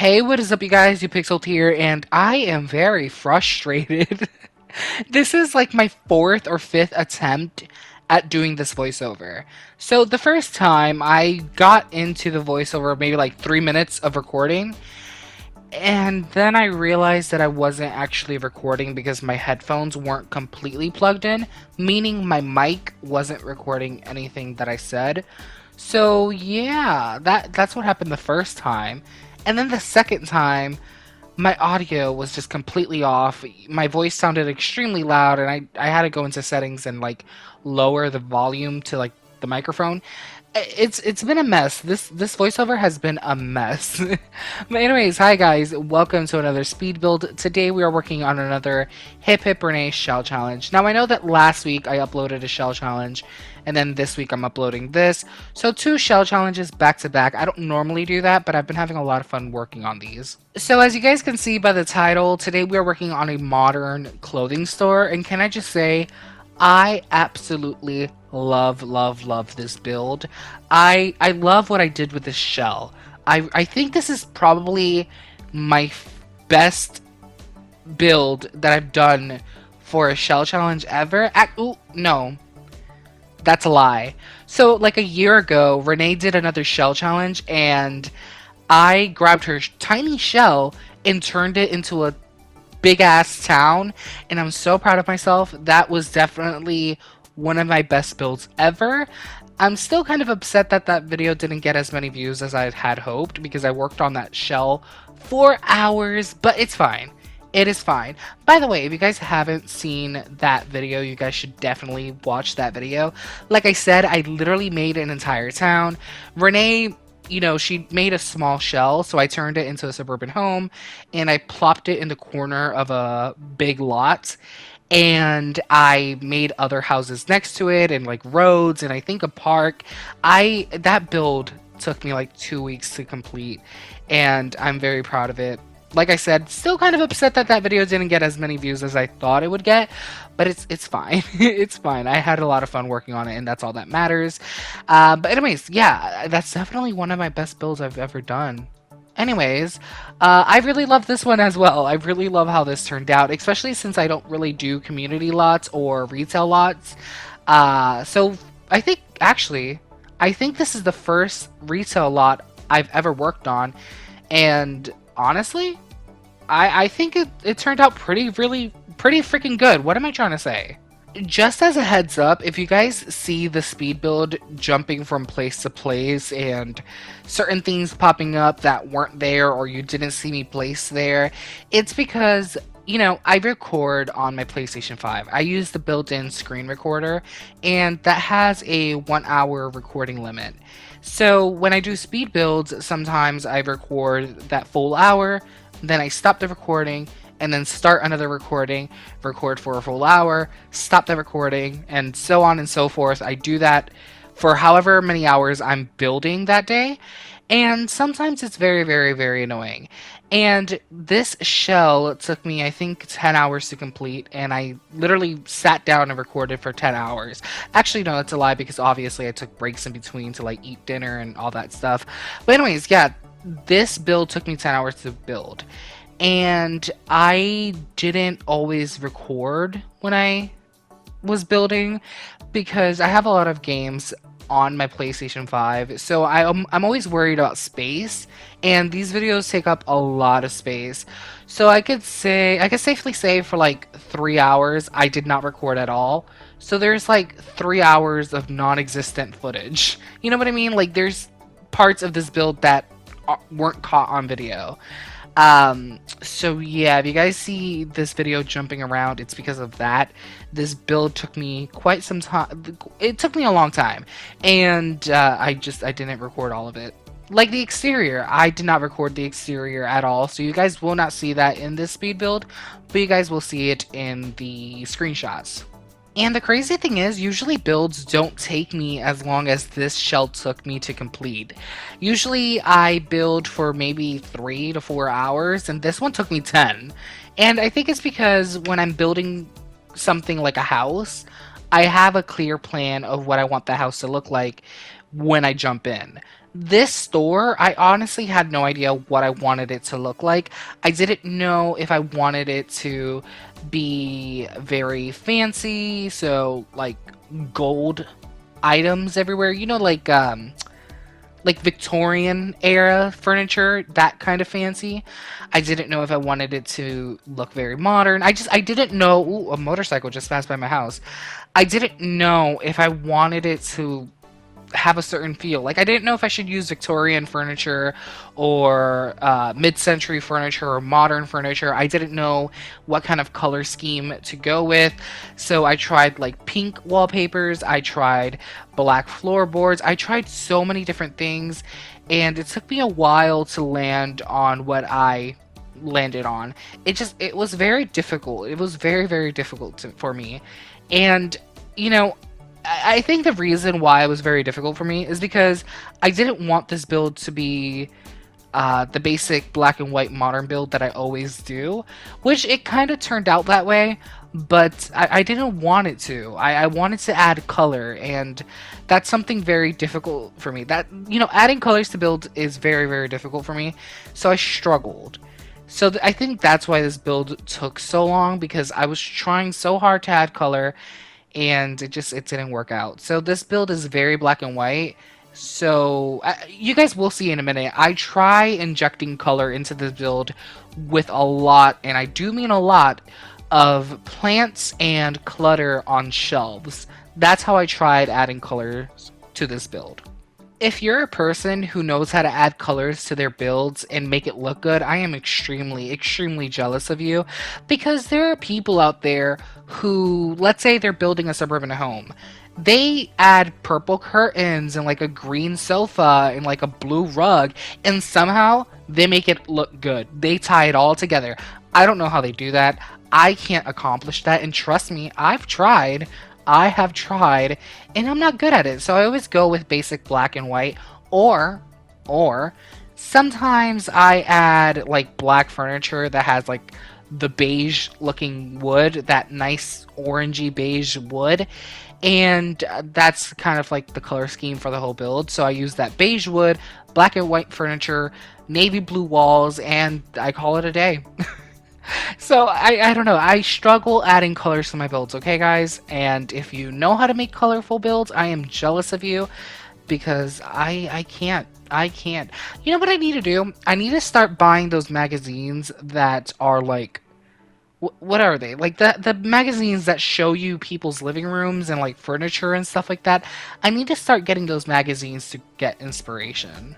Hey, what is up, you guys? You Pixel here, and I am very frustrated. This is like my fourth or fifth attempt at doing this voiceover. So the first time I got into the voiceover, maybe like 3 minutes of recording, and then I realized that I wasn't actually recording because my headphones weren't completely plugged in, meaning my mic wasn't recording anything that I said. So yeah, that's what happened the first time. And then the second time, my audio was just completely off. My voice sounded extremely loud, and I had to go into settings and like lower the volume to like the microphone. It's been a mess. This voiceover has been a mess. But anyways, hi guys, welcome to another speed build. Today we are working on another Hiphiprenee shell challenge. Now I know that last week I uploaded a shell challenge, and then this week I'm uploading this. So two shell challenges back to back. I don't normally do that, but I've been having a lot of fun working on these. So as you guys can see by the title, today we are working on a modern clothing store, and can I just say, I absolutely love this build. I love what I did with this shell. I think this is probably my best build that I've done for a shell challenge ever. Ooh, no, that's a lie. So like a year ago, Renee did another shell challenge, and I grabbed her tiny shell and turned it into a big ass town, and I'm so proud of myself. That was definitely one of my best builds ever. I'm still kind of upset that that video didn't get as many views as I had hoped because I worked on that shell for hours, but it's fine. It is fine. By the way, if you guys haven't seen that video, you guys should definitely watch that video. Like I said, I literally made an entire town. Renee, she made a small shell, so I turned it into a suburban home, and I plopped it in the corner of a big lot, and I made other houses next to it, and like roads, and I think a park. That build took me like 2 weeks to complete, and I'm very proud of it. Like I said, still kind of upset that that video didn't get as many views as I thought it would get, but it's fine. It's fine. I had a lot of fun working on it, and that's all that matters. But anyways, yeah, that's definitely one of my best builds I've ever done. Anyways, I really love this one as well. I really love how this turned out, especially since I don't really do community lots or retail lots. So I think, actually, I think this is the first retail lot I've ever worked on, and honestly, I think it turned out pretty freaking good. What am I trying to say? Just as a heads up, if you guys see the speed build jumping from place to place and certain things popping up that weren't there or you didn't see me place there, it's because, I record on my PlayStation 5. I use the built-in screen recorder, and that has a 1 hour recording limit. So when I do speed builds, sometimes I record that full hour, then I stop the recording, and then start another recording, record for a full hour, stop the recording, and so on and so forth. I do that for however many hours I'm building that day, and sometimes it's very annoying. And this shell took me, I think, 10 hours to complete, and I literally sat down and recorded for 10 hours. Actually, no, that's a lie, because obviously I took breaks in between to like eat dinner and all that stuff. But anyways, yeah, this build took me 10 hours to build. And I didn't always record when I was building because I have a lot of games on my PlayStation 5, so I'm always worried about space, and these videos take up a lot of space. So I could safely say for like 3 hours I did not record at all. So there's like 3 hours of non-existent footage. You know what I mean? Like there's parts of this build that weren't caught on video. So yeah, if you guys see this video jumping around, it's because of that. This build took me quite some time. It took me a long time, and I didn't record all of it. Like the exterior, I did not record the exterior at all, so you guys will not see that in this speed build, but you guys will see it in the screenshots. And the crazy thing is, usually builds don't take me as long as this shell took me to complete. Usually I build for maybe 3 to 4 hours, and this one took me 10. And I think it's because when I'm building something like a house, I have a clear plan of what I want the house to look like when I jump in. This store, I honestly had no idea what I wanted it to look like. I didn't know if I wanted it to be very fancy, so like gold items everywhere. You know, like Victorian era furniture, that kind of fancy. I didn't know if I wanted it to look very modern. I didn't know. Ooh, a motorcycle just passed by my house. I didn't know if I wanted it to have a certain feel. Like I didn't know if I should use Victorian furniture or mid-century furniture or modern furniture. I didn't know what kind of color scheme to go with. So I tried like pink wallpapers. I tried black floorboards. I tried so many different things, and it took me a while to land on what I landed on. It was very difficult. It was very difficult for me, and you know I think the reason why it was very difficult for me is because I didn't want this build to be the basic black and white modern build that I always do, which it kind of turned out that way, but I didn't want it to. I wanted to add color, and that's something very difficult for me. That, adding colors to build is very difficult for me, so I struggled. So I think that's why this build took so long, because I was trying so hard to add color and it didn't work out. So this build is very black and white. So you guys will see in a minute. I try injecting color into this build with a lot, and I do mean a lot, of plants and clutter on shelves. That's how I tried adding colors to this build. If you're a person who knows how to add colors to their builds and make it look good, I am extremely jealous of you, because there are people out there who, let's say they're building a suburban home. They add purple curtains and like a green sofa and like a blue rug, and somehow they make it look good. They tie it all together. I don't know how they do that. I can't accomplish that, and trust me, I've tried. I have tried, and I'm not good at it. So I always go with basic black and white, or sometimes I add like black furniture that has like the beige looking wood, that nice orangey beige wood, and that's kind of like the color scheme for the whole build. So I use that beige wood, black and white furniture, navy blue walls, and I call it a day. So I don't know. I struggle adding colors to my builds, okay, guys? And if you know how to make colorful builds, I am jealous of you, because I can't. I can't. You know what I need to do? I need to start buying those magazines that are like, what are they? Like the magazines that show you people's living rooms and like furniture and stuff like that. I need to start getting those magazines to get inspiration.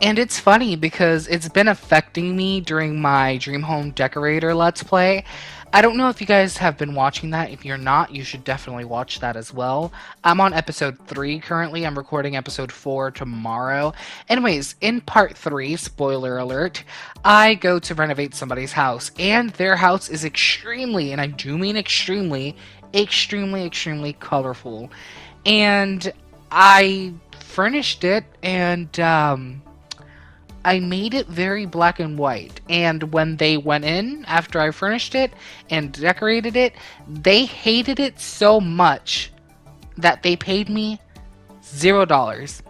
And it's funny because it's been affecting me during my Dream Home Decorator Let's Play. I don't know if you guys have been watching that. If you're not, you should definitely watch that as well. I'm on episode 3 currently. I'm recording episode 4 tomorrow. Anyways, in part 3, spoiler alert, I go to renovate somebody's house. And their house is extremely, and I do mean extremely colorful. And I furnished it, and I made it very black and white, and when they went in after I furnished it and decorated it, they hated it so much that they paid me $0.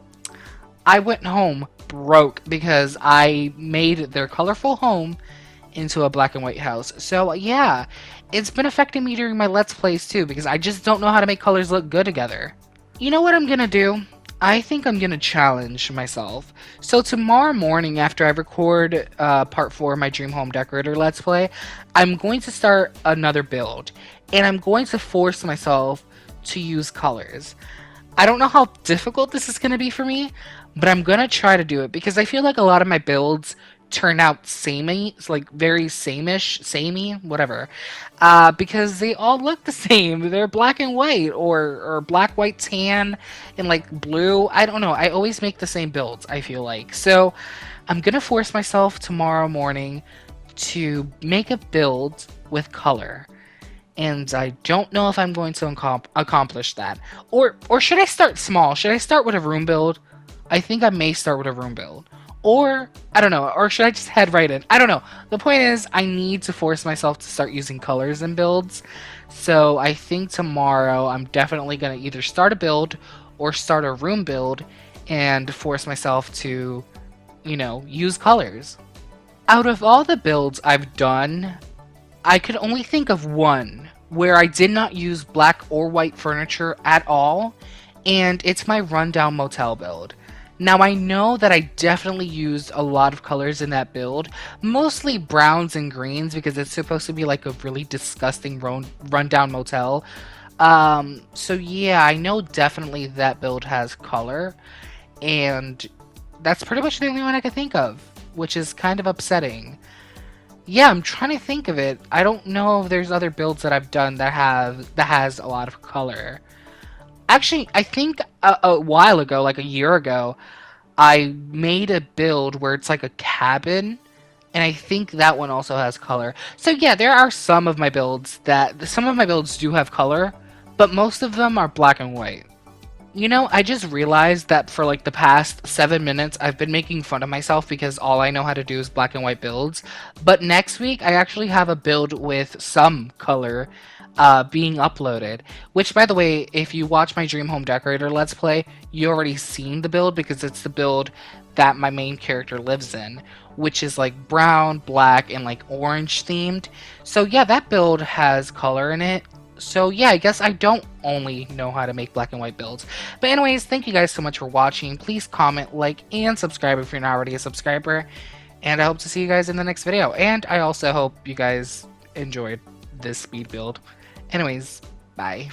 I went home broke because I made their colorful home into a black and white house. So yeah, it's been affecting me during my Let's Plays too, because I just don't know how to make colors look good together. You know what I'm gonna do? I think I'm gonna challenge myself. So tomorrow morning, after I record part 4 of my Dream Home Decorator Let's Play, I'm going to start another build, and I'm going to force myself to use colors. I don't know how difficult this is gonna be for me, but I'm gonna try to do it, because I feel like a lot of my builds turn out samey. It's like very samey, whatever, because they all look the same. They're black and white, or black, white, tan, and like blue. I don't know, I always make the same builds, I feel like. So I'm gonna force myself tomorrow morning to make a build with color, and I don't know if I'm going to accomplish that. Or should I start small? Should I start with a room build? I think I may start with a room build. Or, I don't know, or should I just head right in? I don't know. The point is, I need to force myself to start using colors in builds. So I think tomorrow I'm definitely going to either start a build or start a room build and force myself to, use colors. Out of all the builds I've done, I could only think of one where I did not use black or white furniture at all, and it's my rundown motel build. Now I know that I definitely used a lot of colors in that build, mostly browns and greens because it's supposed to be like a really disgusting rundown motel. So yeah, I know definitely that build has color, and that's pretty much the only one I could think of, which is kind of upsetting. Yeah, I'm trying to think of it. I don't know if there's other builds that I've done that has a lot of color. Actually, I think a while ago, like a year ago, I made a build where it's like a cabin, and I think that one also has color. So yeah, there are some of my builds do have color, but most of them are black and white. I just realized that for like the past 7 minutes, I've been making fun of myself because all I know how to do is black and white builds. But next week, I actually have a build with some color being uploaded. Which, by the way, if you watch my Dream Home Decorator Let's Play, you already seen the build because it's the build that my main character lives in, which is like brown, black, and like orange themed. So yeah, that build has color in it. So yeah, I guess I don't only know how to make black and white builds. But anyways, thank you guys so much for watching. Please comment, like, and subscribe if you're not already a subscriber. And I hope to see you guys in the next video. And I also hope you guys enjoyed this speed build. Anyways, bye.